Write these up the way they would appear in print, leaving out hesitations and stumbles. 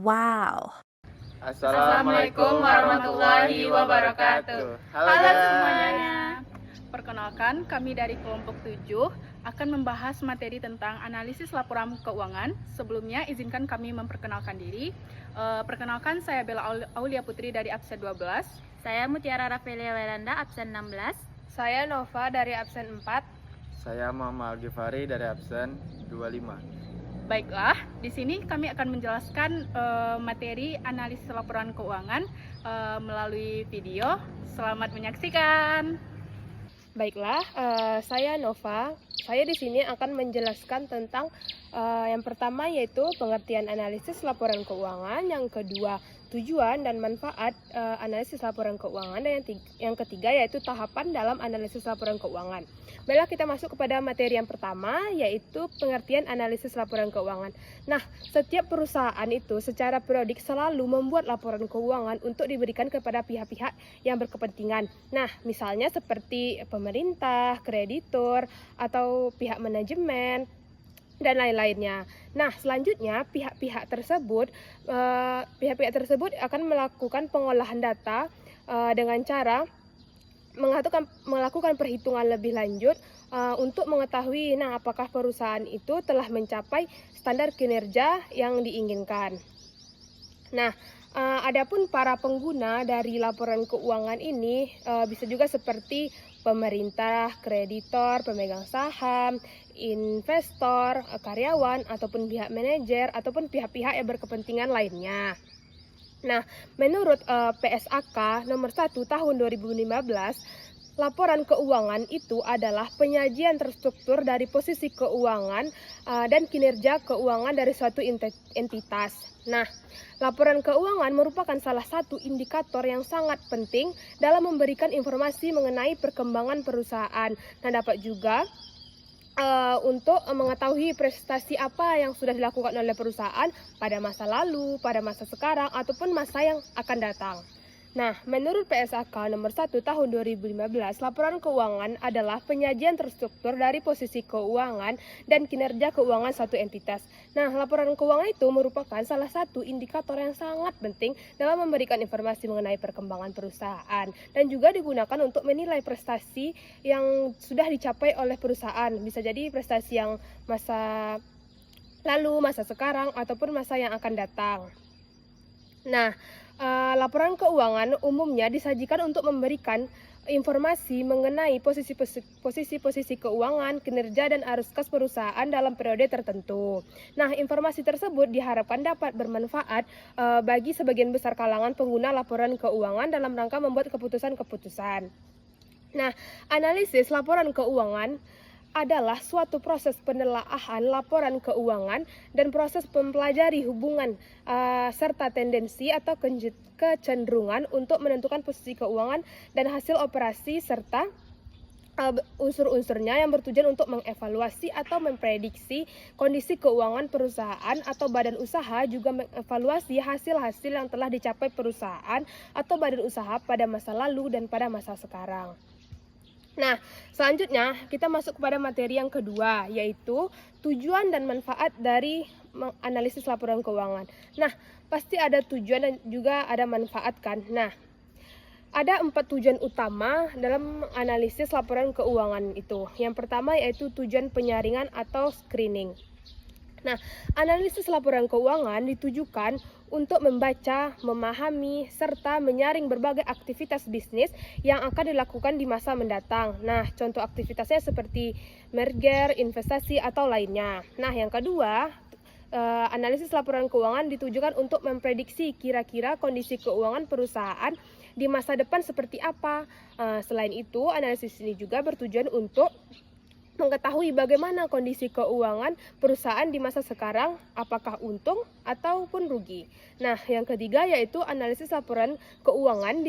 Wow. Assalamualaikum warahmatullahi wabarakatuh. Halo semuanya. Perkenalkan, kami dari kelompok 7 akan membahas materi tentang analisis laporan keuangan. Sebelumnya, izinkan kami memperkenalkan diri. Perkenalkan, saya Bella Aulia Putri dari absen 12. Saya Mutiara Rafelia Welanda, absen 16. Saya Nova dari absen 4. Saya Muhammad Al-Ghifari dari absen 25. Baiklah, di sini kami akan menjelaskan materi analisis laporan keuangan melalui video. Selamat menyaksikan. Baiklah, saya Nova. Saya di sini akan menjelaskan tentang yang pertama yaitu pengertian analisis laporan keuangan, yang kedua tujuan dan manfaat analisis laporan keuangan, dan yang ketiga yaitu tahapan dalam analisis laporan keuangan. Baiklah, kita masuk kepada materi yang pertama yaitu pengertian analisis laporan keuangan. Nah, setiap perusahaan itu secara periodik selalu membuat laporan keuangan untuk diberikan kepada pihak-pihak yang berkepentingan. Nah, misalnya seperti pemerintah, kreditur, atau pihak manajemen, dan lain-lainnya. Nah, selanjutnya pihak-pihak tersebut akan melakukan pengolahan data dengan cara melakukan perhitungan lebih lanjut untuk mengetahui apakah perusahaan itu telah mencapai standar kinerja yang diinginkan. Nah, adapun para pengguna dari laporan keuangan ini bisa juga seperti pemerintah, kreditor, pemegang saham, investor, karyawan, ataupun pihak manajer, ataupun pihak-pihak yang berkepentingan lainnya. Nah, menurut PSAK nomor 1 tahun 2015, laporan keuangan itu adalah penyajian terstruktur dari posisi keuangan dan kinerja keuangan dari suatu entitas. Nah, laporan keuangan merupakan salah satu indikator yang sangat penting dalam memberikan informasi mengenai perkembangan perusahaan. Nah, dapat juga untuk mengetahui prestasi apa yang sudah dilakukan oleh perusahaan pada masa lalu, pada masa sekarang, ataupun masa yang akan datang. Nah, menurut PSAK nomor 1 tahun 2015, laporan keuangan adalah penyajian terstruktur dari posisi keuangan dan kinerja keuangan suatu entitas. Nah, laporan keuangan itu merupakan salah satu indikator yang sangat penting dalam memberikan informasi mengenai perkembangan perusahaan dan juga digunakan untuk menilai prestasi yang sudah dicapai oleh perusahaan. Bisa jadi prestasi yang masa lalu, masa sekarang, ataupun masa yang akan datang. Nah, laporan keuangan umumnya disajikan untuk memberikan informasi mengenai posisi-posisi keuangan, kinerja, dan arus kas perusahaan dalam periode tertentu. Nah, informasi tersebut diharapkan dapat bermanfaat bagi sebagian besar kalangan pengguna laporan keuangan dalam rangka membuat keputusan-keputusan. Nah, analisis laporan keuangan adalah suatu proses penelaahan laporan keuangan dan proses mempelajari hubungan serta tendensi atau kecenderungan untuk menentukan posisi keuangan dan hasil operasi serta unsur-unsurnya yang bertujuan untuk mengevaluasi atau memprediksi kondisi keuangan perusahaan atau badan usaha, juga mengevaluasi hasil-hasil yang telah dicapai perusahaan atau badan usaha pada masa lalu dan pada masa sekarang. Nah, selanjutnya kita masuk kepada materi yang kedua, yaitu tujuan dan manfaat dari analisis laporan keuangan. Nah, pasti ada tujuan dan juga ada manfaat kan. Nah, ada 4 tujuan utama dalam analisis laporan keuangan itu. Yang pertama yaitu tujuan penyaringan atau screening. Nah, analisis laporan keuangan ditujukan untuk membaca, memahami, serta menyaring berbagai aktivitas bisnis yang akan dilakukan di masa mendatang. Nah, contoh aktivitasnya seperti merger, investasi, atau lainnya. Nah, yang kedua, analisis laporan keuangan ditujukan untuk memprediksi kira-kira kondisi keuangan perusahaan di masa depan seperti apa. Selain itu, analisis ini juga bertujuan untuk mengetahui bagaimana kondisi keuangan perusahaan di masa sekarang, apakah untung ataupun rugi. Nah, yang ketiga yaitu analisis laporan keuangan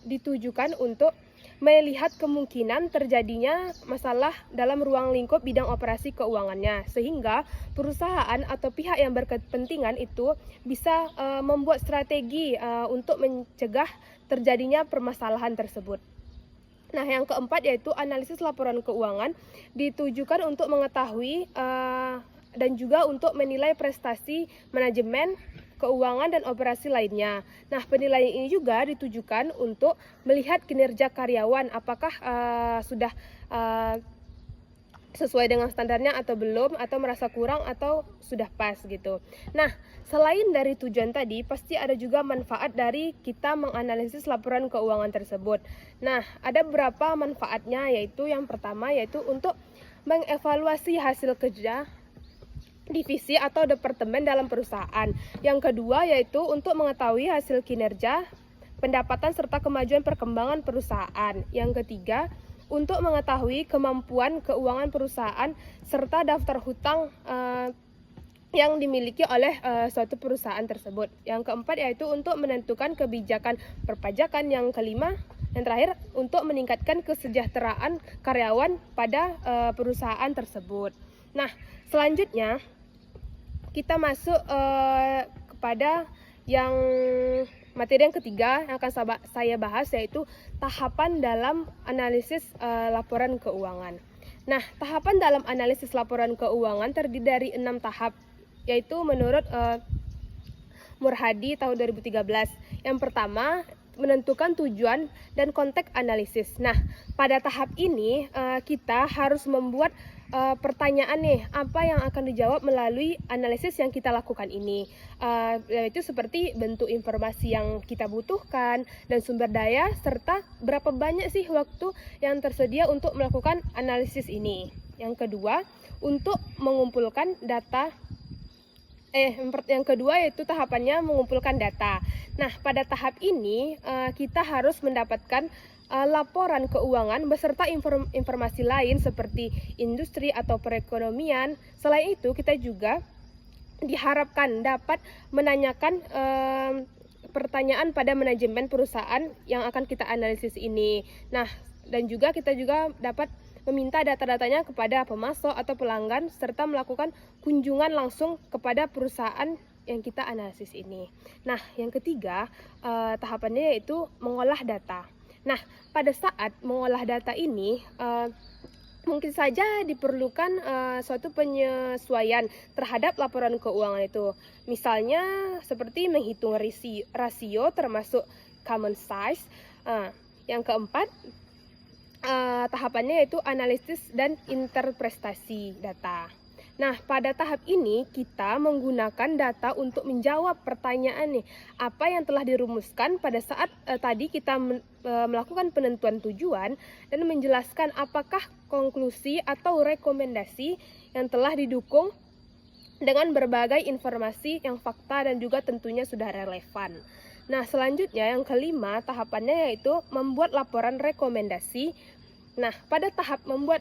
ditujukan untuk melihat kemungkinan terjadinya masalah dalam ruang lingkup bidang operasi keuangannya, sehingga perusahaan atau pihak yang berkepentingan itu bisa membuat strategi untuk mencegah terjadinya permasalahan tersebut. Nah, yang keempat yaitu analisis laporan keuangan ditujukan untuk mengetahui dan juga untuk menilai prestasi manajemen keuangan dan operasi lainnya. Nah, penilaian ini juga ditujukan untuk melihat kinerja karyawan apakah sudah sesuai dengan standarnya atau belum, atau merasa kurang atau sudah pas gitu. Nah, selain dari tujuan tadi, pasti ada juga manfaat dari kita menganalisis laporan keuangan tersebut. Nah, ada beberapa manfaatnya, yaitu yang pertama yaitu untuk mengevaluasi hasil kerja divisi atau departemen dalam perusahaan. Yang kedua yaitu untuk mengetahui hasil kinerja, pendapatan serta kemajuan perkembangan perusahaan. Yang ketiga, untuk mengetahui kemampuan keuangan perusahaan serta daftar hutang yang dimiliki oleh suatu perusahaan tersebut. Yang keempat yaitu untuk menentukan kebijakan perpajakan. Yang kelima, yang terakhir untuk meningkatkan kesejahteraan karyawan pada perusahaan tersebut. Nah, selanjutnya kita masuk kepada yang materi yang ketiga yang akan saya bahas, yaitu tahapan dalam analisis laporan keuangan. Nah, tahapan dalam analisis laporan keuangan terdiri dari 6 tahap, yaitu menurut Murhadi tahun 2013. Yang pertama, menentukan tujuan dan konteks analisis. Nah, pada tahap ini kita harus membuat pertanyaan nih, apa yang akan dijawab melalui analisis yang kita lakukan ini, yaitu seperti bentuk informasi yang kita butuhkan dan sumber daya, serta berapa banyak sih waktu yang tersedia untuk melakukan analisis ini. Yang kedua, untuk mengumpulkan data. Yang kedua yaitu tahapannya mengumpulkan data. Nah, pada tahap ini kita harus mendapatkan laporan keuangan beserta informasi lain seperti industri atau perekonomian. Selain itu, kita juga diharapkan dapat menanyakan pertanyaan pada manajemen perusahaan yang akan kita analisis ini. Nah, dan juga kita juga dapat meminta data-datanya kepada pemasok atau pelanggan, serta melakukan kunjungan langsung kepada perusahaan yang kita analisis ini. Nah, yang ketiga tahapannya yaitu mengolah data. Nah, pada saat mengolah data ini mungkin saja diperlukan suatu penyesuaian terhadap laporan keuangan itu. Misalnya seperti menghitung rasio termasuk common size. Yang keempat, tahapannya yaitu analisis dan interpretasi data. Nah, pada tahap ini kita menggunakan data untuk menjawab pertanyaan nih, apa yang telah dirumuskan pada saat tadi kita melakukan penentuan tujuan, dan menjelaskan apakah konklusi atau rekomendasi yang telah didukung dengan berbagai informasi yang fakta dan juga tentunya sudah relevan. Nah, selanjutnya yang kelima tahapannya yaitu membuat laporan rekomendasi. Nah, pada tahap membuat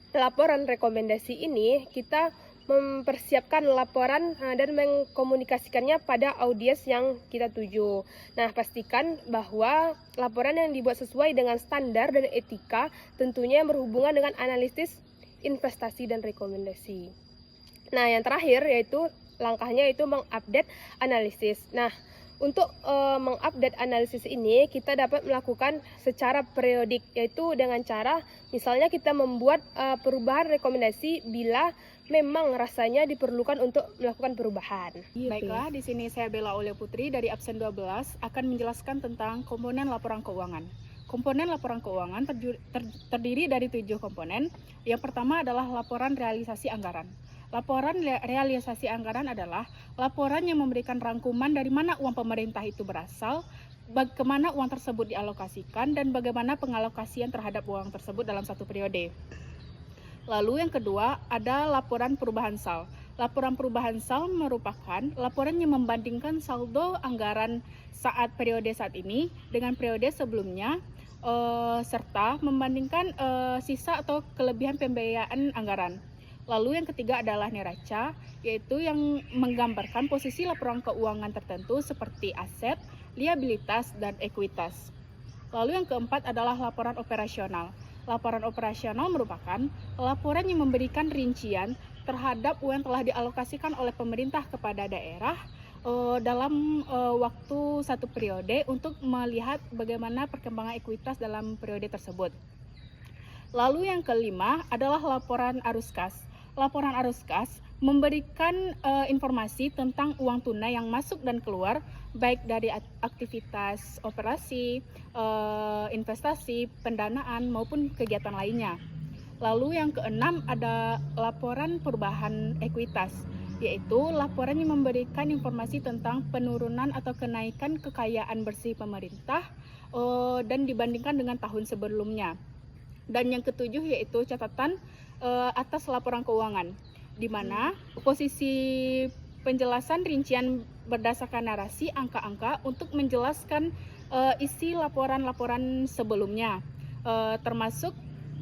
laporan rekomendasi ini, kita mempersiapkan laporan dan mengkomunikasikannya pada audiens yang kita tuju. Nah, pastikan bahwa laporan yang dibuat sesuai dengan standar dan etika, tentunya yang berhubungan dengan analisis, investasi, dan rekomendasi. Nah, yang terakhir yaitu langkahnya yaitu mengupdate analisis. Nah, untuk mengupdate analisis ini kita dapat melakukan secara periodik, yaitu dengan cara misalnya kita membuat perubahan rekomendasi bila memang rasanya diperlukan untuk melakukan perubahan. Baiklah, di sini saya Bella Aulia Putri dari absen 12 akan menjelaskan tentang komponen laporan keuangan. Komponen laporan keuangan terdiri dari 7 komponen. Yang pertama adalah laporan realisasi anggaran. Laporan realisasi anggaran adalah laporan yang memberikan rangkuman dari mana uang pemerintah itu berasal, bagaimana uang tersebut dialokasikan, dan bagaimana pengalokasian terhadap uang tersebut dalam satu periode. Lalu yang kedua ada laporan perubahan SAL. Laporan perubahan SAL merupakan laporan yang membandingkan saldo anggaran saat periode saat ini dengan periode sebelumnya, serta membandingkan sisa atau kelebihan pembiayaan anggaran. Lalu yang ketiga adalah neraca, yaitu yang menggambarkan posisi laporan keuangan tertentu seperti aset, liabilitas, dan ekuitas. Lalu yang keempat adalah laporan operasional. Laporan operasional merupakan laporan yang memberikan rincian terhadap uang yang telah dialokasikan oleh pemerintah kepada daerah dalam waktu satu periode untuk melihat bagaimana perkembangan ekuitas dalam periode tersebut. Lalu yang kelima adalah laporan arus kas. laporan arus kas memberikan informasi tentang uang tunai yang masuk dan keluar, baik dari aktivitas operasi, investasi, pendanaan, maupun kegiatan lainnya. Lalu yang keenam ada laporan perubahan ekuitas, yaitu laporan yang memberikan informasi tentang penurunan atau kenaikan kekayaan bersih pemerintah dan dibandingkan dengan tahun sebelumnya. Dan yang ketujuh yaitu catatan atas laporan keuangan, di mana posisi penjelasan rincian berdasarkan narasi angka-angka untuk menjelaskan isi laporan-laporan sebelumnya, termasuk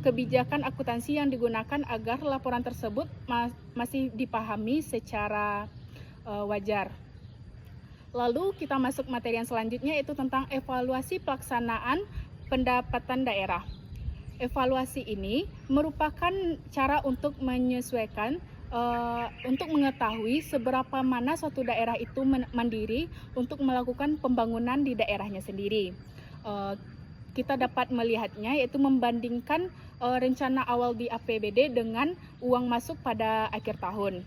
kebijakan akuntansi yang digunakan agar laporan tersebut masih dipahami secara wajar. Lalu kita masuk materi yang selanjutnya, yaitu tentang evaluasi pelaksanaan pendapatan daerah. Evaluasi ini merupakan cara untuk menyesuaikan, untuk mengetahui seberapa mana suatu daerah itu mandiri untuk melakukan pembangunan di daerahnya sendiri. Kita dapat melihatnya yaitu membandingkan rencana awal di APBD dengan uang masuk pada akhir tahun.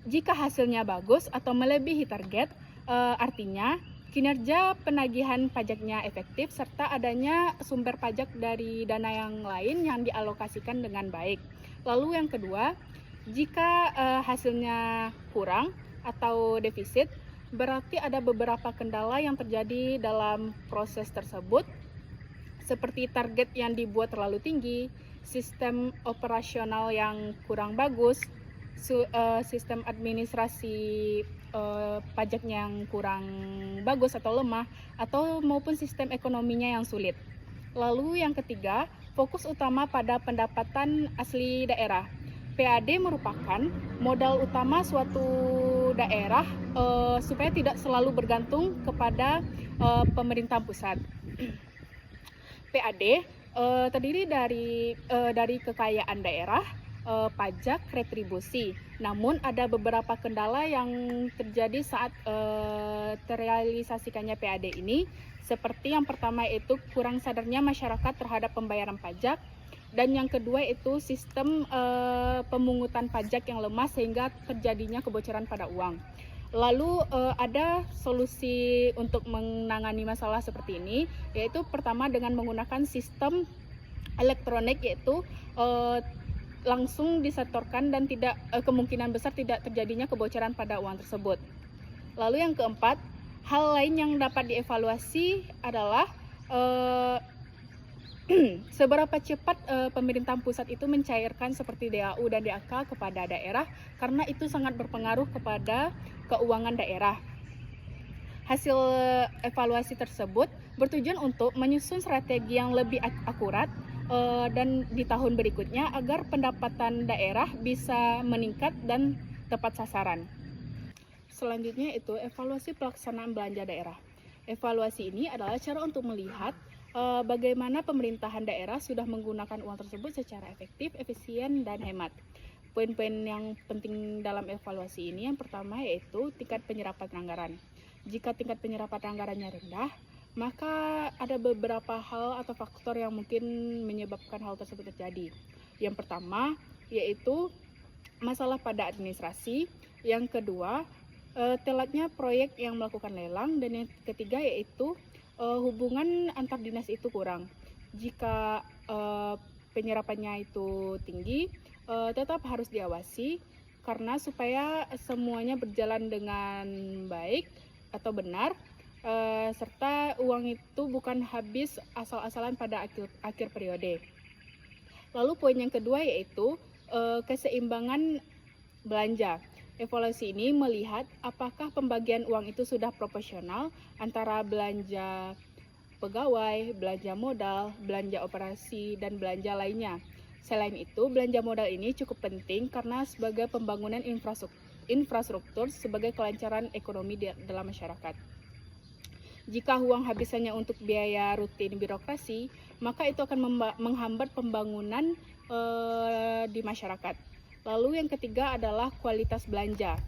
Jika hasilnya bagus atau melebihi target, artinya kinerja penagihan pajaknya efektif serta adanya sumber pajak dari dana yang lain yang dialokasikan dengan baik. Lalu yang kedua, jika hasilnya kurang atau defisit, berarti ada beberapa kendala yang terjadi dalam proses tersebut, seperti target yang dibuat terlalu tinggi, sistem operasional yang kurang bagus, sistem administrasi pajaknya yang kurang bagus atau lemah, atau maupun sistem ekonominya yang sulit. Lalu yang ketiga, fokus utama pada pendapatan asli daerah. PAD merupakan modal utama suatu daerah supaya tidak selalu bergantung kepada pemerintah pusat. PAD terdiri dari kekayaan daerah, pajak, retribusi. Namun ada beberapa kendala yang terjadi saat terrealisasikannya PAD ini, seperti yang pertama yaitu kurang sadarnya masyarakat terhadap pembayaran pajak, dan yang kedua itu sistem pemungutan pajak yang lemah sehingga terjadinya kebocoran pada uang. Lalu ada solusi untuk menangani masalah seperti ini, yaitu pertama dengan menggunakan sistem elektronik, yaitu langsung disetorkan dan tidak kemungkinan besar tidak terjadinya kebocoran pada uang tersebut. Lalu yang keempat, hal lain yang dapat dievaluasi adalah seberapa cepat pemerintah pusat itu mencairkan seperti DAU dan DAK kepada daerah, karena itu sangat berpengaruh kepada keuangan daerah. Hasil evaluasi tersebut bertujuan untuk menyusun strategi yang lebih akurat dan di tahun berikutnya agar pendapatan daerah bisa meningkat dan tepat sasaran. Selanjutnya itu evaluasi pelaksanaan belanja daerah. Evaluasi ini adalah cara untuk melihat bagaimana pemerintahan daerah sudah menggunakan uang tersebut secara efektif, efisien, dan hemat. Poin-poin yang penting dalam evaluasi ini yang pertama yaitu tingkat penyerapan anggaran. Jika tingkat penyerapan anggarannya rendah, maka ada beberapa hal atau faktor yang mungkin menyebabkan hal tersebut terjadi. Yang pertama yaitu masalah pada administrasi, yang kedua telatnya proyek yang melakukan lelang, dan yang ketiga yaitu hubungan antar dinas itu kurang. Jika penyerapannya itu tinggi, tetap harus diawasi karena supaya semuanya berjalan dengan baik atau benar, serta uang itu bukan habis asal-asalan pada akhir periode. Lalu poin yang kedua yaitu keseimbangan belanja. Evaluasi ini melihat apakah pembagian uang itu sudah proporsional antara belanja pegawai, belanja modal, belanja operasi, dan belanja lainnya. Selain itu, belanja modal ini cukup penting karena sebagai pembangunan infrastruktur sebagai kelancaran ekonomi dalam masyarakat. Jika uang habisannya untuk biaya rutin birokrasi, maka itu akan menghambat pembangunan di masyarakat. Lalu yang ketiga adalah kualitas belanja.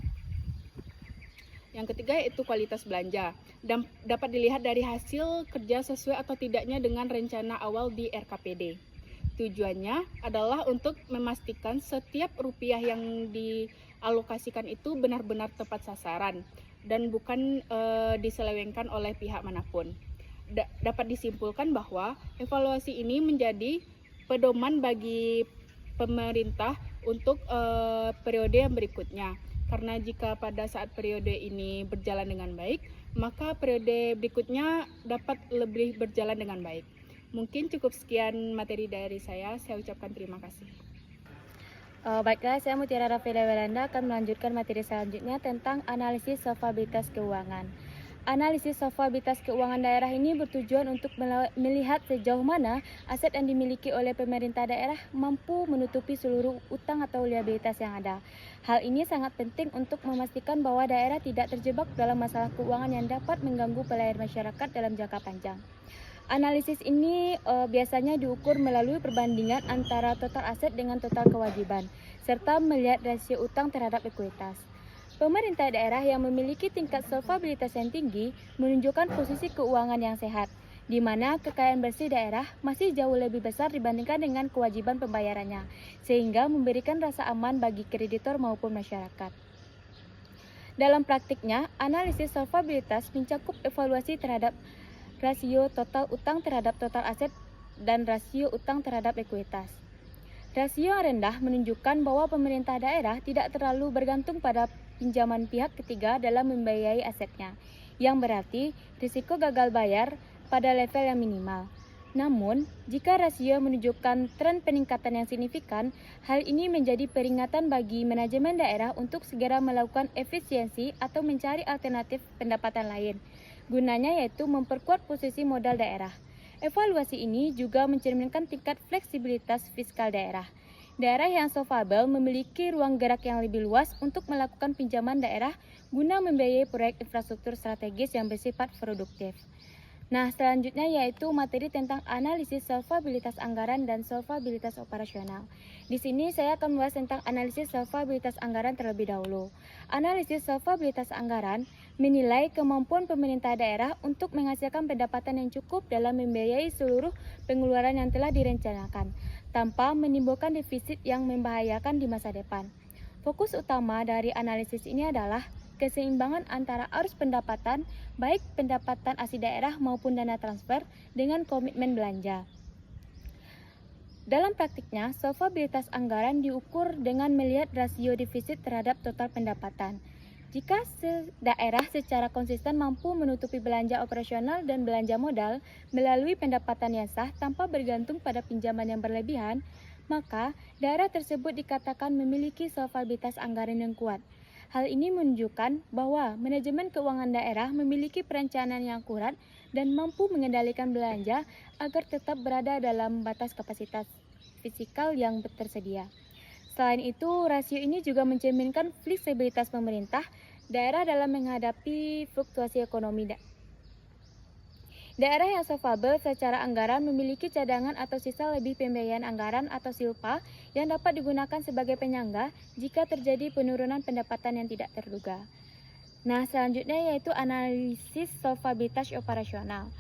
Yang ketiga yaitu kualitas belanja, dan dapat dilihat dari hasil kerja sesuai atau tidaknya dengan rencana awal di RKPD. Tujuannya adalah untuk memastikan setiap rupiah yang dialokasikan itu benar-benar tepat sasaran dan bukan diselewengkan oleh pihak manapun. Dapat disimpulkan bahwa evaluasi ini menjadi pedoman bagi pemerintah untuk periode yang berikutnya. Karena jika pada saat periode ini berjalan dengan baik, maka periode berikutnya dapat lebih berjalan dengan baik. Mungkin cukup sekian materi dari saya ucapkan terima kasih. Baiklah, saya Mutiara Rafaela Welanda akan melanjutkan materi selanjutnya tentang analisis solvabilitas keuangan. Analisis solvabilitas keuangan daerah ini bertujuan untuk melihat sejauh mana aset yang dimiliki oleh pemerintah daerah mampu menutupi seluruh utang atau liabilitas yang ada. Hal ini sangat penting untuk memastikan bahwa daerah tidak terjebak dalam masalah keuangan yang dapat mengganggu pelayanan masyarakat dalam jangka panjang. Analisis ini biasanya diukur melalui perbandingan antara total aset dengan total kewajiban, serta melihat rasio utang terhadap ekuitas. Pemerintah daerah yang memiliki tingkat solvabilitas yang tinggi menunjukkan posisi keuangan yang sehat, di mana kekayaan bersih daerah masih jauh lebih besar dibandingkan dengan kewajiban pembayarannya, sehingga memberikan rasa aman bagi kreditor maupun masyarakat. Dalam praktiknya, analisis solvabilitas mencakup evaluasi terhadap rasio total utang terhadap total aset dan rasio utang terhadap ekuitas. Rasio yang rendah menunjukkan bahwa pemerintah daerah tidak terlalu bergantung pada pinjaman pihak ketiga dalam membiayai asetnya, yang berarti risiko gagal bayar pada level yang minimal. Namun, jika rasio menunjukkan tren peningkatan yang signifikan, hal ini menjadi peringatan bagi manajemen daerah untuk segera melakukan efisiensi atau mencari alternatif pendapatan lain. Gunanya yaitu memperkuat posisi modal daerah. Evaluasi ini juga mencerminkan tingkat fleksibilitas fiskal daerah. Daerah yang solvabel memiliki ruang gerak yang lebih luas untuk melakukan pinjaman daerah guna membiayai proyek infrastruktur strategis yang bersifat produktif. Nah, selanjutnya yaitu materi tentang analisis solvabilitas anggaran dan solvabilitas operasional. Di sini saya akan membahas tentang analisis solvabilitas anggaran terlebih dahulu. Analisis solvabilitas anggaran menilai kemampuan pemerintah daerah untuk menghasilkan pendapatan yang cukup dalam membiayai seluruh pengeluaran yang telah direncanakan, tanpa menimbulkan defisit yang membahayakan di masa depan. Fokus utama dari analisis ini adalah keseimbangan antara arus pendapatan, baik pendapatan asli daerah maupun dana transfer, dengan komitmen belanja. Dalam praktiknya, solvabilitas anggaran diukur dengan melihat rasio defisit terhadap total pendapatan. Jika daerah secara konsisten mampu menutupi belanja operasional dan belanja modal melalui pendapatan yang sah tanpa bergantung pada pinjaman yang berlebihan, maka daerah tersebut dikatakan memiliki solvabilitas anggaran yang kuat. Hal ini menunjukkan bahwa manajemen keuangan daerah memiliki perencanaan yang akurat dan mampu mengendalikan belanja agar tetap berada dalam batas kapasitas fiskal yang tersedia. Selain itu, rasio ini juga mencerminkan fleksibilitas pemerintah daerah dalam menghadapi fluktuasi ekonomi. Daerah yang solvabel secara anggaran memiliki cadangan atau sisa lebih pembiayaan anggaran atau silpa yang dapat digunakan sebagai penyangga jika terjadi penurunan pendapatan yang tidak terduga. Nah, selanjutnya yaitu analisis solvabilitas operasional.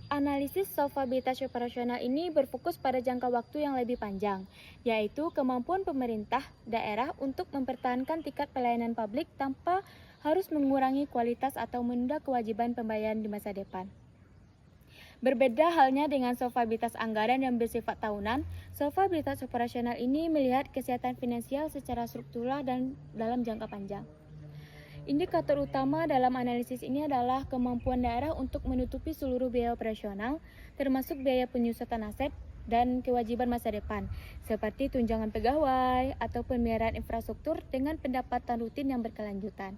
Analisis solvabilitas operasional ini berfokus pada jangka waktu yang lebih panjang, yaitu kemampuan pemerintah daerah untuk mempertahankan tingkat pelayanan publik tanpa harus mengurangi kualitas atau menunda kewajiban pembayaran di masa depan. Berbeda halnya dengan solvabilitas anggaran yang bersifat tahunan, solvabilitas operasional ini melihat kesehatan finansial secara struktural dan dalam jangka panjang. Indikator utama dalam analisis ini adalah kemampuan daerah untuk menutupi seluruh biaya operasional, termasuk biaya penyusutan aset dan kewajiban masa depan, seperti tunjangan pegawai atau pemeliharaan infrastruktur dengan pendapatan rutin yang berkelanjutan.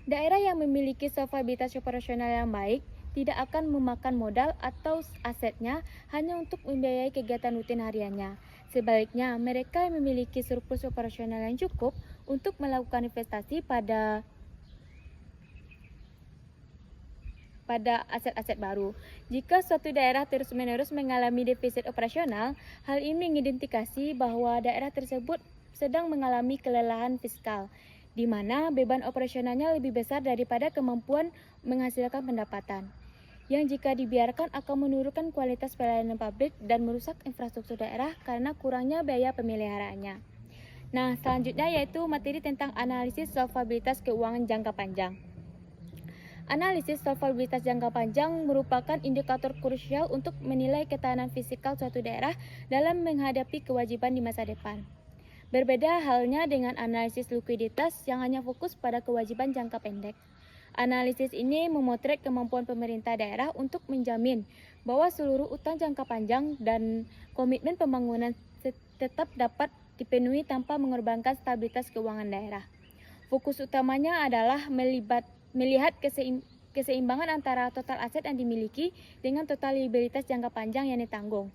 Daerah yang memiliki solvabilitas operasional yang baik tidak akan memakan modal atau asetnya hanya untuk membiayai kegiatan rutin hariannya. Sebaliknya, mereka yang memiliki surplus operasional yang cukup untuk melakukan investasi pada aset-aset baru. Jika suatu daerah terus-menerus mengalami defisit operasional, hal ini mengidentifikasi bahwa daerah tersebut sedang mengalami kelelahan fiskal, di mana beban operasionalnya lebih besar daripada kemampuan menghasilkan pendapatan. yang jika dibiarkan akan menurunkan kualitas pelayanan publik dan merusak infrastruktur daerah karena kurangnya biaya pemeliharaannya. Nah, selanjutnya yaitu materi tentang analisis solvabilitas keuangan jangka panjang. Analisis solvabilitas jangka panjang merupakan indikator krusial untuk menilai ketahanan fiskal suatu daerah dalam menghadapi kewajiban di masa depan. Berbeda halnya dengan analisis likuiditas yang hanya fokus pada kewajiban jangka pendek. Analisis ini memotret kemampuan pemerintah daerah untuk menjamin bahwa seluruh utang jangka panjang dan komitmen pembangunan tetap dapat dipenuhi tanpa mengorbankan stabilitas keuangan daerah. Fokus utamanya adalah melihat keseimbangan antara total aset yang dimiliki dengan total liabilitas jangka panjang yang ditanggung.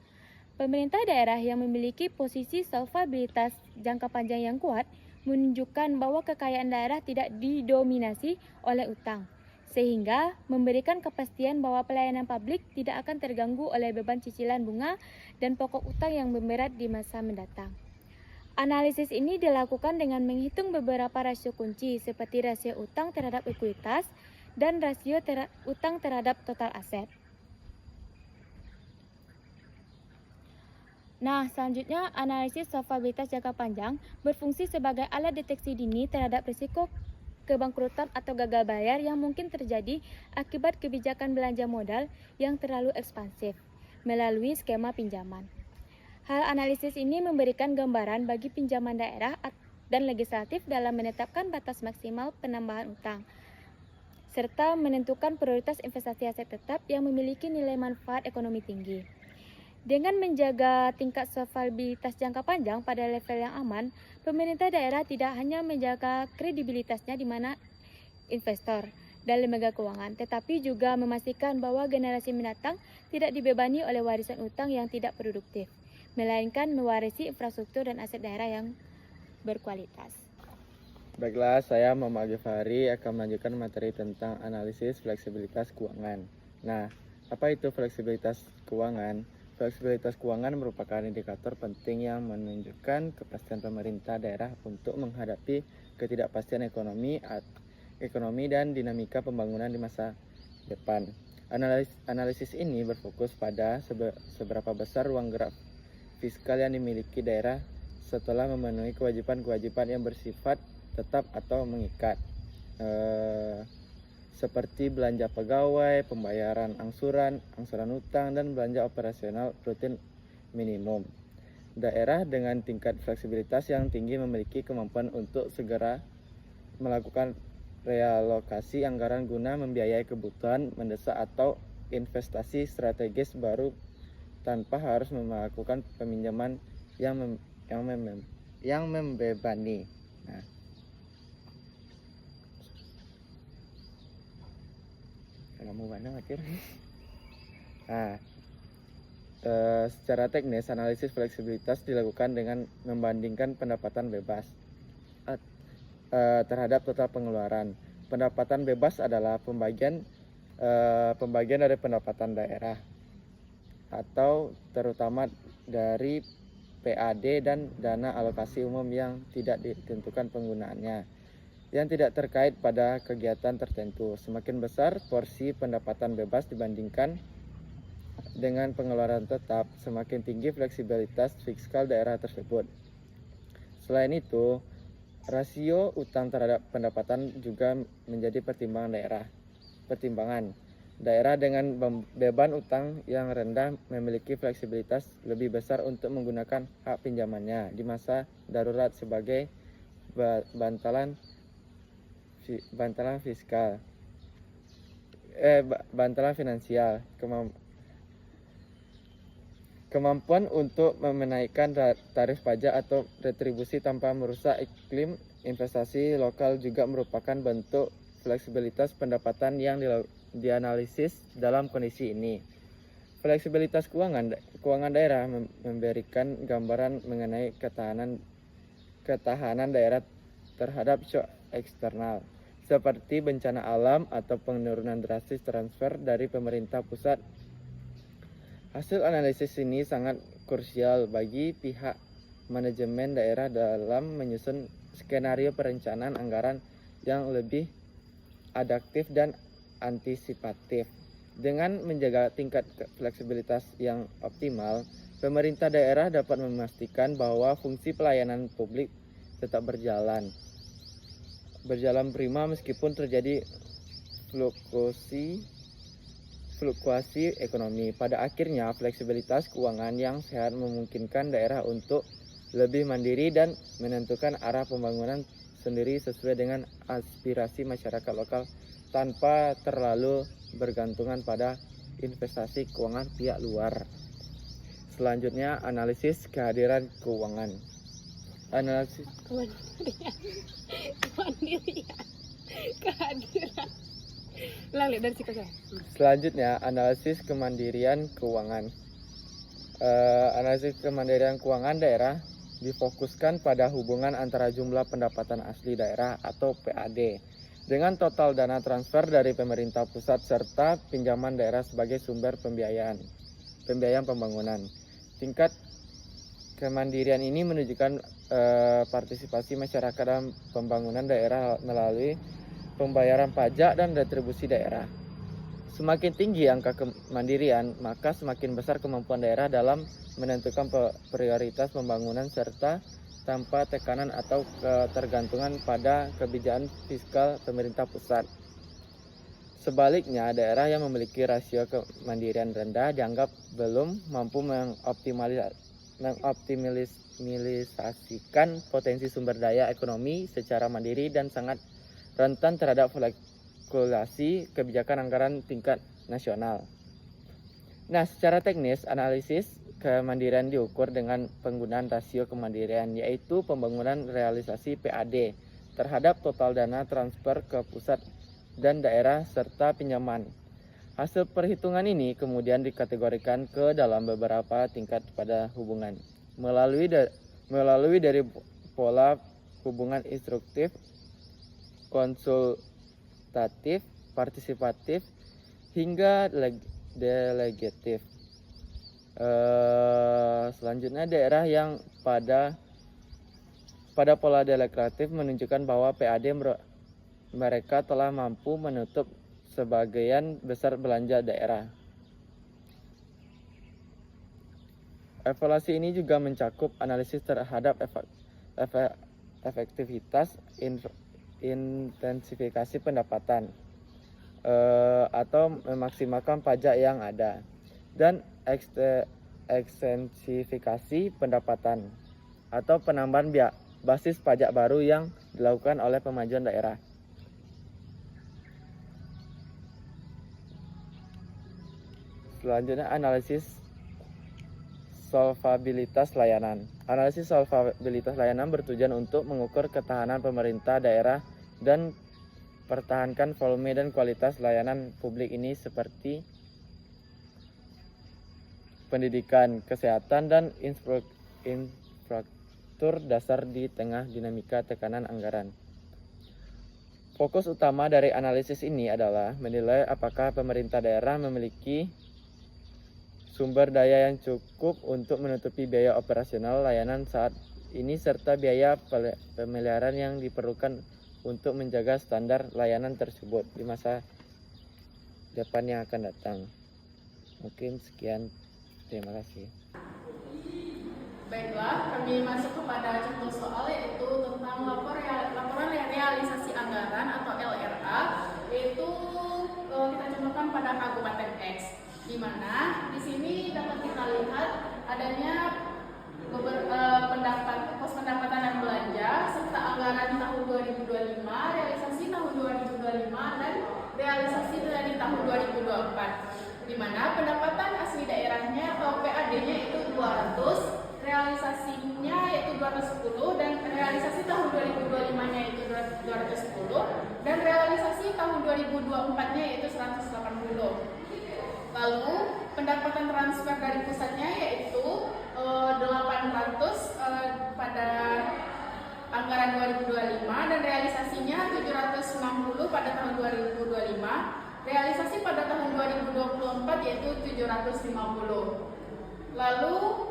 Pemerintah daerah yang memiliki posisi solvabilitas jangka panjang yang kuat menunjukkan bahwa kekayaan daerah tidak didominasi oleh utang, sehingga memberikan kepastian bahwa pelayanan publik tidak akan terganggu oleh beban cicilan bunga dan pokok utang yang memberat di masa mendatang. Analisis ini dilakukan dengan menghitung beberapa rasio kunci seperti rasio utang terhadap ekuitas dan rasio utang terhadap total aset. Nah, selanjutnya analisis solvabilitas jangka panjang berfungsi sebagai alat deteksi dini terhadap risiko kebangkrutan atau gagal bayar yang mungkin terjadi akibat kebijakan belanja modal yang terlalu ekspansif melalui skema pinjaman. Hal analisis ini memberikan gambaran bagi pinjaman daerah dan legislatif dalam menetapkan batas maksimal penambahan utang, serta menentukan prioritas investasi aset tetap yang memiliki nilai manfaat ekonomi tinggi. Dengan menjaga tingkat solvabilitas jangka panjang pada level yang aman, pemerintah daerah tidak hanya menjaga kredibilitasnya di mana investor dan lembaga keuangan, tetapi juga memastikan bahwa generasi mendatang tidak dibebani oleh warisan utang yang tidak produktif, melainkan mewarisi infrastruktur dan aset daerah yang berkualitas. Baiklah, saya Muhammad Ghifari akan melanjutkan materi tentang analisis fleksibilitas keuangan. Nah, apa itu fleksibilitas keuangan? Fleksibilitas keuangan merupakan indikator penting yang menunjukkan kepastian pemerintah daerah untuk menghadapi ketidakpastian ekonomi dan dinamika pembangunan di masa depan. Analisis ini berfokus pada seberapa besar ruang gerak fiskal yang dimiliki daerah setelah memenuhi kewajiban-kewajiban yang bersifat tetap atau mengikat, seperti belanja pegawai, pembayaran angsuran utang, dan belanja operasional rutin minimum. Daerah dengan tingkat fleksibilitas yang tinggi memiliki kemampuan untuk segera melakukan realokasi anggaran guna membiayai kebutuhan mendesak atau investasi strategis baru tanpa harus melakukan peminjaman yang membebani. Nah, secara teknis, analisis fleksibilitas dilakukan dengan membandingkan pendapatan bebas terhadap total pengeluaran. Pendapatan bebas adalah pembagian dari pendapatan daerah atau terutama dari PAD dan dana alokasi umum yang tidak ditentukan penggunaannya, yang tidak terkait pada kegiatan tertentu. Semakin besar porsi pendapatan bebas dibandingkan dengan pengeluaran tetap, semakin tinggi fleksibilitas fiskal daerah tersebut. Selain itu, rasio utang terhadap pendapatan juga menjadi pertimbangan. Daerah dengan beban utang yang rendah memiliki fleksibilitas lebih besar untuk menggunakan hak pinjamannya di masa darurat sebagai bantalan finansial. Kemampuan untuk menaikkan tarif pajak atau retribusi tanpa merusak iklim investasi lokal juga merupakan bentuk fleksibilitas pendapatan yang dianalisis dalam kondisi ini. Fleksibilitas keuangan daerah memberikan gambaran mengenai ketahanan daerah terhadap shock eksternal seperti bencana alam atau penurunan drastis transfer dari pemerintah pusat. Hasil analisis ini sangat krusial bagi pihak manajemen daerah dalam menyusun skenario perencanaan anggaran yang lebih adaptif dan antisipatif. Dengan menjaga tingkat fleksibilitas yang optimal, pemerintah daerah dapat memastikan bahwa fungsi pelayanan publik tetap berjalan prima meskipun terjadi fluktuasi ekonomi. Pada akhirnya, fleksibilitas keuangan yang sehat memungkinkan daerah untuk lebih mandiri dan menentukan arah pembangunan sendiri sesuai dengan aspirasi masyarakat lokal tanpa terlalu bergantungan pada investasi keuangan pihak luar. Selanjutnya, analisis kehadiran keuangan. Analisis Kehadiran. Lalu dari situ saya. Selanjutnya, analisis kemandirian keuangan. Analisis kemandirian keuangan daerah difokuskan pada hubungan antara jumlah pendapatan asli daerah atau PAD dengan total dana transfer dari pemerintah pusat serta pinjaman daerah sebagai sumber pembiayaan pembangunan. Tingkat kemandirian ini menunjukkan partisipasi masyarakat dalam pembangunan daerah melalui pembayaran pajak dan retribusi daerah. Semakin tinggi angka kemandirian, maka semakin besar kemampuan daerah dalam menentukan prioritas pembangunan serta tanpa tekanan atau ketergantungan pada kebijakan fiskal pemerintah pusat. Sebaliknya, daerah yang memiliki rasio kemandirian rendah dianggap belum mampu mengoptimalisasikan potensi sumber daya ekonomi secara mandiri dan sangat rentan terhadap fluktuasi kebijakan anggaran tingkat nasional. Nah, secara teknis, analisis kemandirian diukur dengan penggunaan rasio kemandirian, yaitu pembangunan realisasi PAD terhadap total dana transfer ke pusat dan daerah serta pinjaman. Hasil perhitungan ini kemudian dikategorikan ke dalam beberapa tingkat pada hubungan melalui dari pola hubungan instruktif, konsultatif, partisipatif, hingga delegatif. Selanjutnya, daerah yang pada pola delegatif menunjukkan bahwa PAD mereka telah mampu menutup sebagian besar belanja daerah. Evaluasi ini juga mencakup analisis terhadap efektivitas intensifikasi pendapatan atau memaksimalkan pajak yang ada dan ekstensifikasi pendapatan atau penambahan basis pajak baru yang dilakukan oleh pemajuan daerah. Selanjutnya, analisis solvabilitas layanan. Analisis solvabilitas layanan bertujuan untuk mengukur ketahanan pemerintah daerah dan pertahankan volume dan kualitas layanan publik ini seperti pendidikan, kesehatan, dan infrastruktur dasar di tengah dinamika tekanan anggaran. Fokus utama dari analisis ini adalah menilai apakah pemerintah daerah memiliki sumber daya yang cukup untuk menutupi biaya operasional layanan saat ini serta biaya pemeliharaan yang diperlukan untuk menjaga standar layanan tersebut di masa depan yang akan datang. Mungkin sekian, terima kasih. Baiklah, kami masuk kepada contoh soal yaitu tentang laporan realisasi anggaran atau LRA, yaitu kita contohkan pada Kabupaten X, di mana di sini dapat kita lihat adanya pos pendapatan dan belanja serta anggaran tahun 2025, realisasi tahun 2025 dan realisasi dari tahun 2024, di mana pendapatan asli daerahnya atau PAD-nya itu 200, realisasinya yaitu 210 dan realisasi tahun 2025-nya yaitu 210 dan realisasi tahun 2024-nya yaitu 180. Lalu pendapatan transfer dari pusatnya yaitu 800 pada anggaran 2025 dan realisasinya 760 pada tahun 2025. Realisasi pada tahun 2024 yaitu 750. Lalu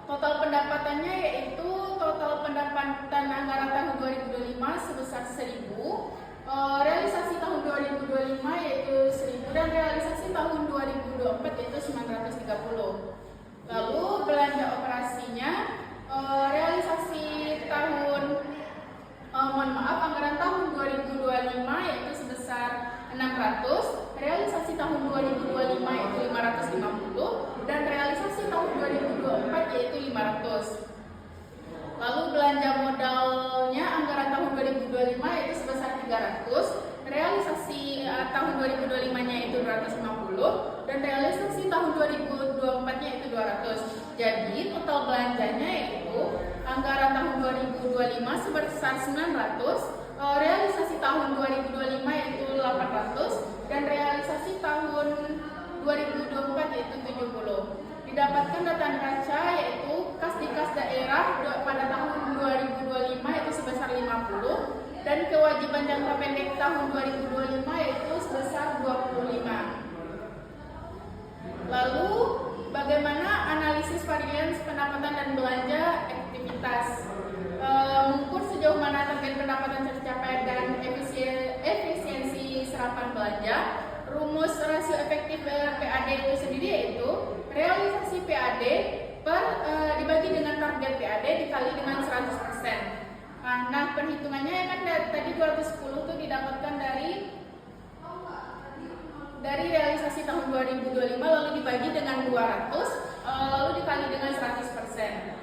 total pendapatannya yaitu total pendapatan anggaran tahun 2025 sebesar 1000. Realisasi tahun 2025 yaitu 1000 dan realisasi tahun 2024 yaitu 930. Lalu belanja operasinya realisasi anggaran tahun 2025 yaitu sebesar 600, realisasi tahun 2025 yaitu 550, dan realisasi tahun 2024 yaitu 500. Lalu belanja modalnya anggaran tahun 2025 yaitu sebesar 300, realisasi tahun 2025-nya itu 250, dan realisasi tahun 2024-nya itu 200. Jadi total belanjanya yaitu anggaran tahun 2025 sebesar 900, realisasi tahun 2025 yaitu 800, dan realisasi tahun 2024 yaitu 70. Didapatkan data neraca yaitu kas di kas daerah pada tahun 2025 itu sebesar 50, dan kewajiban jangka pendek tahun 2025 yaitu sebesar 25. Lalu bagaimana analisis varians pendapatan dan belanja aktivitas? Mengukur sejauh mana target pendapatan tercapai dan efisiensi serapan belanja. Rumus rasio efektif PAD itu sendiri yaitu realisasi PAD dibagi dengan target PAD dikali dengan 100%. Nah, perhitungannya kan tadi 210 itu didapatkan dari realisasi tahun 2025 lalu dibagi dengan 200 lalu dikali dengan 100%.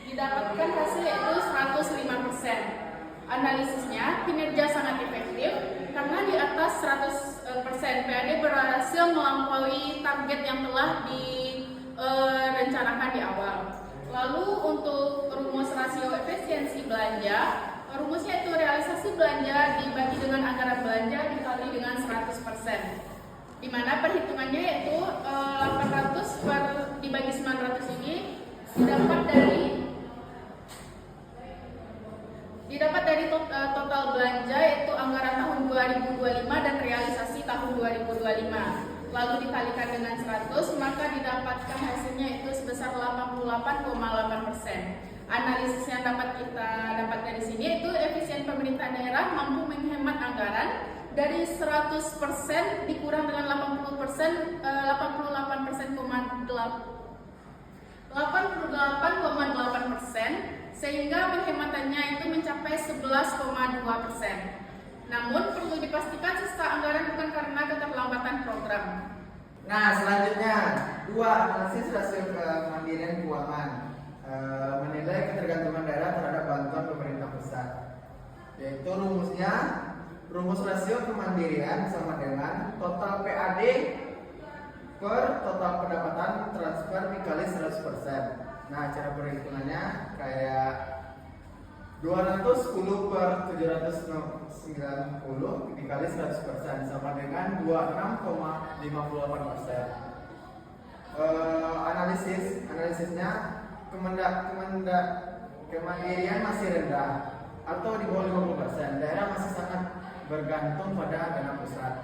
Didapatkan hasil yaitu 105%. Analisisnya, kinerja sangat efektif karena di atas 100% PAD berhasil melampaui target yang telah direncanakan di awal. Lalu untuk rumus rasio efisiensi belanja, rumusnya itu realisasi belanja dibagi dengan anggaran belanja dikali dengan 100%. Di mana perhitungannya yaitu 800 dibagi 900 ini didapat dari total belanja yaitu anggaran tahun 2025 dan realisasi tahun 2025. Lalu dikalikan dengan 100 maka didapatkan hasilnya itu sebesar 88,8%. Analisis yang kita dapat dari sini itu efisien pemerintah daerah mampu menghemat anggaran dari 100% dikurang dengan 88,8%, 88,8%, sehingga penghematannya itu mencapai 11,2%. Namun perlu dipastikan sisa anggaran bukan karena keterlambatan program. Nah, selanjutnya analisis rasio kemandirian keuangan, menilai ketergantungan daerah terhadap bantuan pemerintah pusat. Yaitu rumus rasio kemandirian sama dengan total PAD per total pendapatan transfer dikali 100%. Nah, cara perhitungannya kayak 210 per 790 dikali 100% sama dengan 26,58%. Analisisnya kemandirian masih rendah atau di bawah 50%. Daerah masih sangat bergantung pada dana pusat.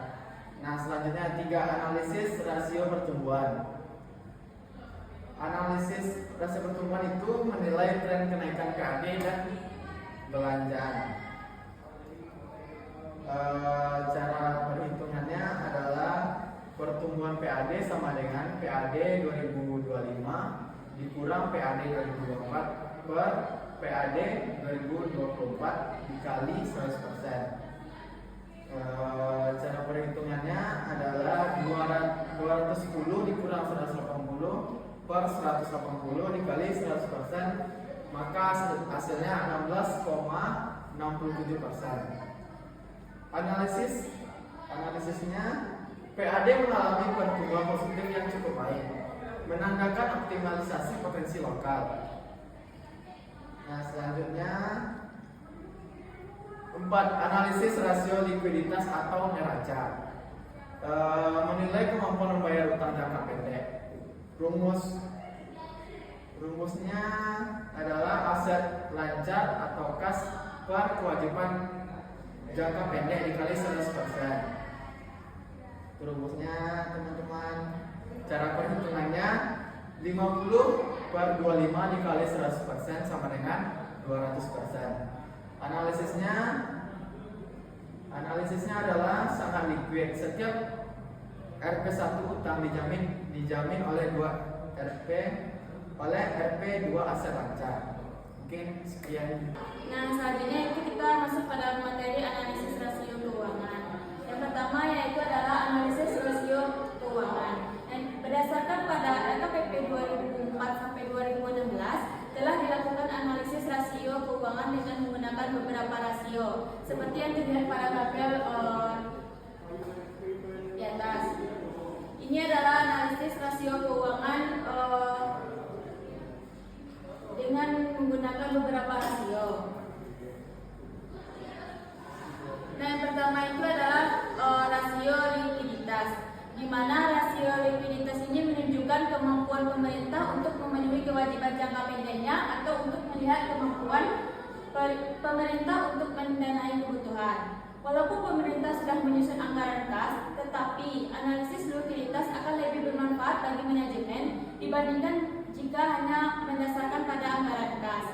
Nah, selanjutnya 3 analisis rasio pertumbuhan. Analisis rasio pertumbuhan itu menilai tren kenaikan PAD dan belanjaan. Cara perhitungannya adalah pertumbuhan PAD sama dengan PAD 2025 dikurang PAD 2024 per PAD 2024 dikali 100%. Cara perhitungannya adalah 210 dikurang 180 per 180 dikali 100%, maka hasilnya 16,67%. Analisisnya PAD mengalami pertumbuhan positif yang cukup baik, menandakan optimalisasi potensi lokal. Nah, selanjutnya 4. Analisis rasio likuiditas atau neraca, menilai kemampuan membayar utang jangka pendek. Rumusnya adalah aset lancar atau kas per kewajiban jangka pendek dikali 100%. Rumusnya teman-teman, cara perhitungannya 50 per 25 dikali 100% sama dengan 200%. Analisisnya adalah sangat liquid. Setiap RP1 utang dijamin oleh 2 RP oleh RP2 aset lancar. Mungkin sekian. Nah, selanjutnya itu kita masuk pada materi analisis rasio keuangan. Yang pertama yaitu adalah analisis rasio keuangan. Dan berdasarkan pada LKPP 2004 sampai 2016 telah dilakukan analisis rasio keuangan dengan menggunakan beberapa rasio seperti yang dilihat pada tabel di atas. Ini adalah analisis rasio keuangan dengan menggunakan beberapa rasio. Nah, yang pertama itu adalah rasio likuiditas, di mana rasio likuiditas ini menunjukkan kemampuan pemerintah untuk memenuhi kewajiban jangka pendeknya atau untuk melihat kemampuan pemerintah untuk mendanai kebutuhan. Walaupun pemerintah sudah menyusun anggaran kas, tetapi analisis likuiditas akan lebih bermanfaat bagi manajemen dibandingkan jika hanya mendasarkan pada anggaran kas.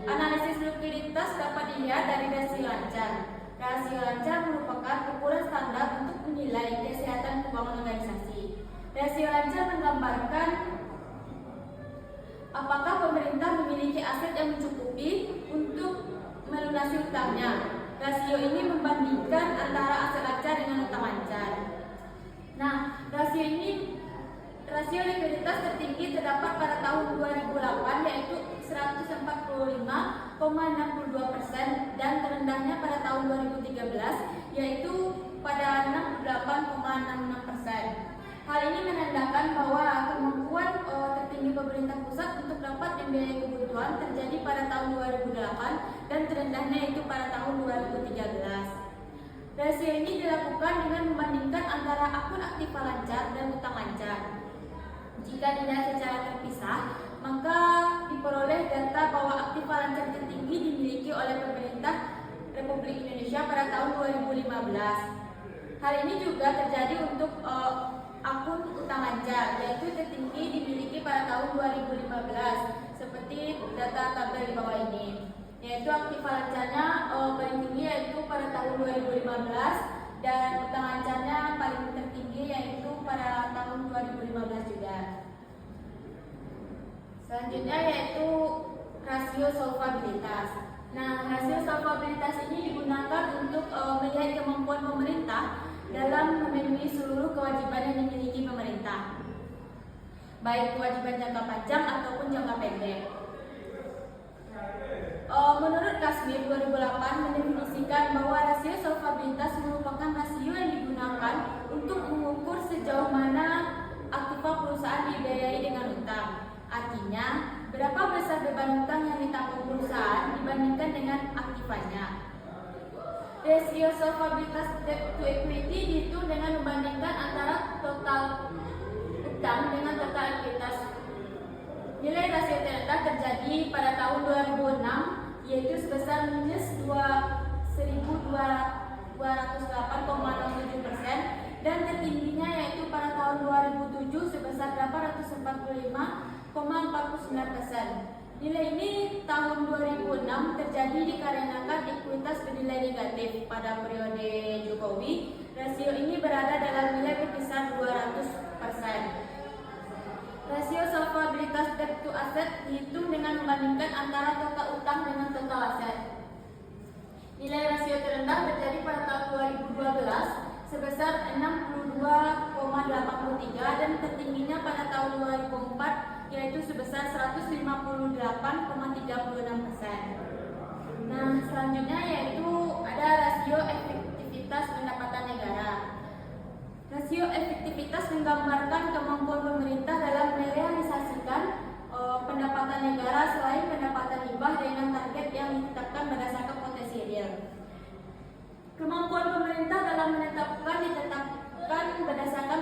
Analisis likuiditas dapat dilihat dari rasio lancar. Rasio lancar merupakan ukuran standar untuk menilai kesehatan keuangan organisasi. Rasio lancar menggambarkan apakah pemerintah memiliki aset yang mencukupi untuk melunasi utangnya. Rasio ini membandingkan antara aset lancar dengan utang lancar. Nah, rasio likuiditas tertinggi terdapat pada tahun 2008 yaitu 145,62% dan terendahnya pada tahun 2013 yaitu pada 68,66%. Hal ini menandakan bahwa kemampuan tertinggi pemerintah pusat untuk dapat membiayai kebutuhan terjadi pada tahun 2008 dan terendahnya itu pada tahun 2013. Rasio ini dilakukan dengan membandingkan antara akun aktiva lancar dan utang lancar. Jika dilihat secara terpisah, maka diperoleh data bahwa aktiva lancar tertinggi dimiliki oleh pemerintah Republik Indonesia pada tahun 2015. Hal ini juga terjadi untuk akun utang lancar, yaitu tertinggi dimiliki pada tahun 2015, seperti data tabel di bawah ini. Yaitu aktiva lancarnya paling tinggi yaitu pada tahun 2015 dan utang lancarnya paling tertinggi yaitu pada tahun 2015 juga. Selanjutnya yaitu rasio solvabilitas. Nah, rasio solvabilitas ini digunakan untuk melihat kemampuan pemerintah dalam memenuhi seluruh kewajiban yang dimiliki pemerintah, baik kewajiban jangka panjang ataupun jangka pendek. Menurut Kasmir 2008 mendefinisikan bahwa rasio solvabilitas merupakan rasio yang digunakan untuk mengukur sejauh mana aktiva perusahaan dibiayai dengan utang. Artinya, berapa besar beban utang yang ditanggung perusahaan dibandingkan dengan aktivanya. Rasio solvabilitas debt to equity dihitung dengan membandingkan antara total utang dengan total ekuitas. Nilai rasio terendah terjadi pada tahun 2006 yaitu sebesar minus 1.208,07% dan tertingginya yaitu pada tahun 2007 sebesar 845,49%. Nilai ini tahun 2006 terjadi dikarenakan ekuitas bernilai negatif pada periode Jokowi. Rasio ini berada dalam nilai berkisar 200%. Rasio solvabilitas debt to asset dihitung dengan membandingkan antara total utang dengan total aset. Nilai rasio terendah terjadi pada tahun 2012 sebesar 62,83 dan tertingginya pada tahun 2004 yaitu sebesar 158,36%. Nah, selanjutnya yaitu ada rasio efektivitas pendapatan negara. Rasio efektivitas menggambarkan kemampuan pemerintah dalam merealisasikan pendapatan negara selain pendapatan hibah dengan target yang ditetapkan berdasarkan potensi real. Kemampuan pemerintah dalam ditetapkan berdasarkan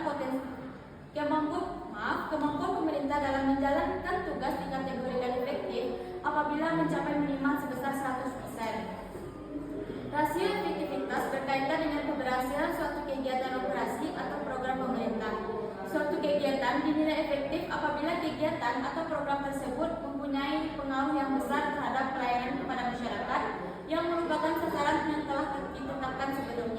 kemampuan pemerintah dalam menjalankan tugas dikategorikan efektif apabila mencapai minimal sebesar 100%. Rasio efektivitas berkaitan dengan keberhasilan suatu kegiatan operasi atau program pemerintah. Suatu kegiatan dinilai efektif apabila kegiatan atau program tersebut mempunyai pengaruh yang besar terhadap pelayanan kepada masyarakat yang merupakan sasaran yang telah ditetapkan sebelumnya.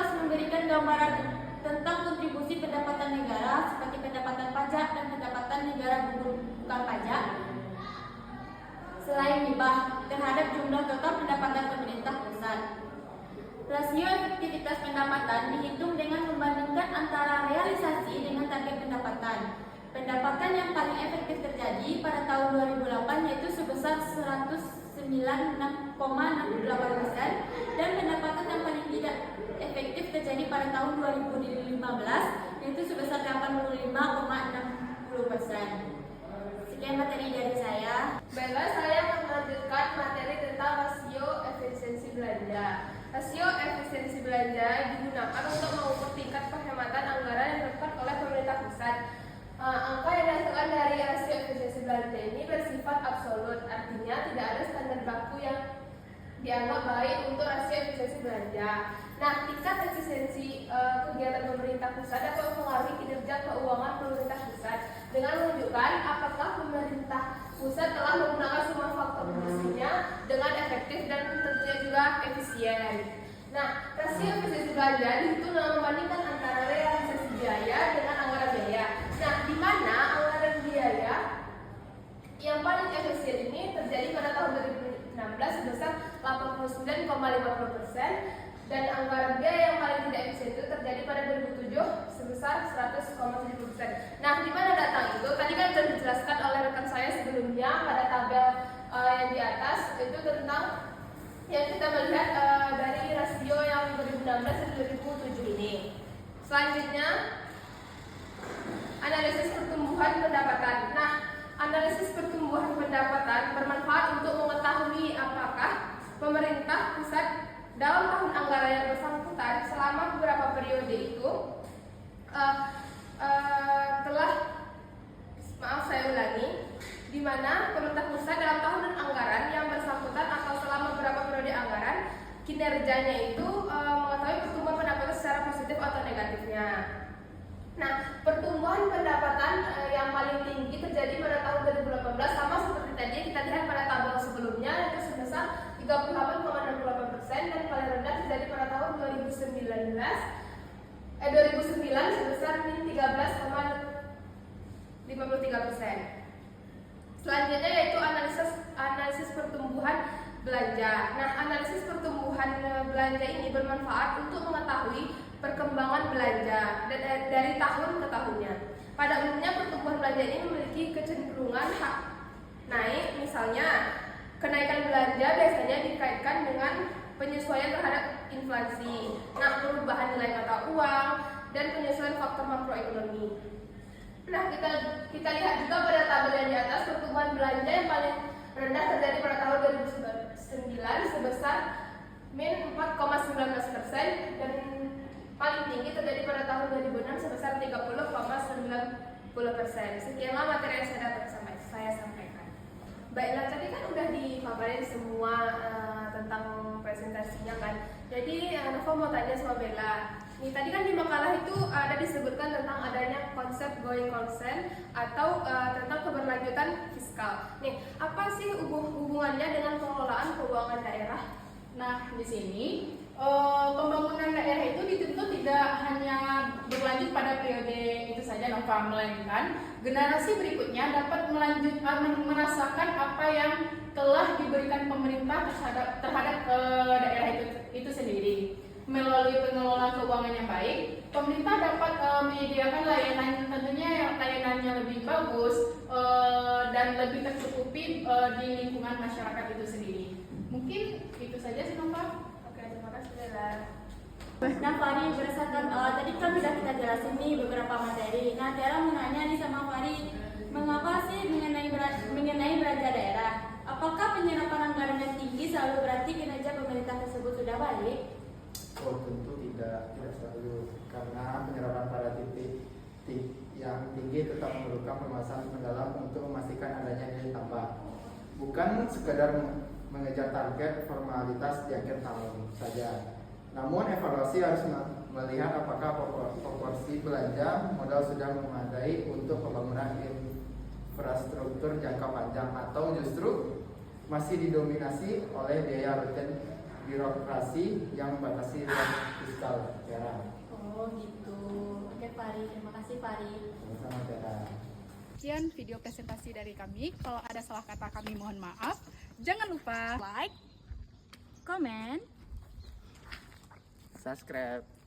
fleksibilitas memberikan gambaran tentang kontribusi pendapatan negara seperti pendapatan pajak dan pendapatan negara bukan pajak selain hibah terhadap jumlah total pendapatan pemerintah pusat. Rasio efektivitas pendapatan dihitung dengan membandingkan antara realisasi dengan target pendapatan. Pendapatan yang paling efektif terjadi pada tahun 2008 yaitu sebesar 196,68% dan pendapatan yang paling tidak efektif terjadi pada tahun 2015 yaitu sebesar 85,60%. Sekian materi dari saya. Baiklah, saya akan melanjutkan materi tentang rasio efisiensi belanja. Rasio efisiensi belanja digunakan untuk mengukur tingkat penghematan anggaran yang dilakukan oleh pemerintah pusat. Angka yang dihasilkan dari rasio efisiensi belanja ini bersifat absolut, artinya tidak ada standar baku yang dianggap baik untuk rasio efisiensi belanja. Nah, tingkat efisiensi kegiatan pemerintah pusat dapat mempengaruhi kinerja keuangan pemerintah pusat dengan menunjukkan apakah pemerintah pusat telah menggunakan semua faktor fungsinya dengan efektif dan tentunya juga efisien. Nah, rasio efisiensi belanja dihitung dengan membandingkan antara realisasi biaya dengan anggaran biaya. Nah, di mana anggaran biaya yang paling efisien ini terjadi pada tahun 2016 sebesar 89,50% dan anggaran biaya yang paling tidak efisien itu terjadi pada 2007 sebesar 100,70%. Nah, di mana datang itu? Tadi kan sudah dijelaskan oleh rekan saya sebelumnya pada tabel yang di atas itu tentang yang kita melihat dari rasio yang 2016 dan 2007 ini. Selanjutnya, analisis pertumbuhan pendapatan. Nah, analisis pertumbuhan pendapatan bermanfaat untuk mengetahui apakah pemerintah pusat dalam tahun anggaran yang bersangkutan selama beberapa periode itu di mana pemerintah pusat dalam tahun anggaran yang bersangkutan atau selama beberapa periode anggaran kinerjanya itu mengetahui pertumbuhan pendapatan secara positif atau negatifnya. Nah, pertumbuhan pendapatan yang paling tinggi terjadi pada tahun 2018 sama seperti tadi kita lihat pada tabel sebelumnya yaitu sebesar 38,68% dan paling rendah terjadi pada tahun 2009 sebesar 13,53%. Selanjutnya yaitu analisis pertumbuhan belanja. Nah, analisis pertumbuhan belanja ini bermanfaat untuk mengetahui perkembangan belanja dari tahun ke tahunnya. Pada umumnya pertumbuhan belanja ini memiliki kecenderungan naik, misalnya kenaikan belanja biasanya dikaitkan dengan penyesuaian terhadap inflasi, nah perubahan nilai mata uang dan penyesuaian faktor makroekonomi. Nah, kita lihat juga pada tabel yang di atas pertumbuhan belanja yang paling rendah terjadi pada tahun 2009 sebesar min 4,19% dan paling tinggi terjadi pada tahun 2006 sebesar 30,90%. Sekianlah materi yang saya sampaikan. Baiklah, tadi kan udah dipaparin semua tentang presentasinya kan. Jadi Nova mau tanya sama Bella. Nih, tadi kan di makalah itu ada disebutkan tentang adanya konsep going concern atau tentang keberlanjutan fiskal. Nih, apa sih hubungannya dengan pengelolaan keuangan daerah? Nah, di sini pembangunan daerah itu dituntut tidak hanya berlanjut pada periode itu saja, Nova, melainkan generasi berikutnya dapat merasakan apa yang telah diberikan pemerintah terhadap daerah itu sendiri. Melalui pengelolaan keuangan yang baik, pemerintah dapat menyediakan layanan tentunya layanannya lebih bagus dan lebih tercukupi di lingkungan masyarakat itu sendiri. Mungkin itu saja sih, Nova. Oke, terima kasih Bella. Nah, Fari, berdasarkan tadi kan sudah kita jelasin nih beberapa materi. Nah, Tiara mau nanya nih sama Fari, mengapa sih mengenai belanja daerah? Apakah penyerapan anggaran yang tinggi selalu berarti kinerja pemerintah tersebut sudah baik? Oh, tentu tidak selalu, karena penyerapan pada titik yang tinggi tetap memerlukan pembahasan mendalam untuk memastikan adanya nilai tambah. Bukan sekedar mengejar target formalitas di akhir tahun saja. Namun evaluasi harus melihat apakah proporsi belanja modal sudah memadai untuk pembangunan infrastruktur jangka panjang atau justru masih didominasi oleh biaya rutin birokrasi yang membatasi ruang fiskal negara. Oh gitu. Oke Fari, terima kasih Fari. Sama-sama Vera. Sekian video presentasi dari kami. Kalau ada salah kata kami mohon maaf. Jangan lupa Like, comment, Subscribe.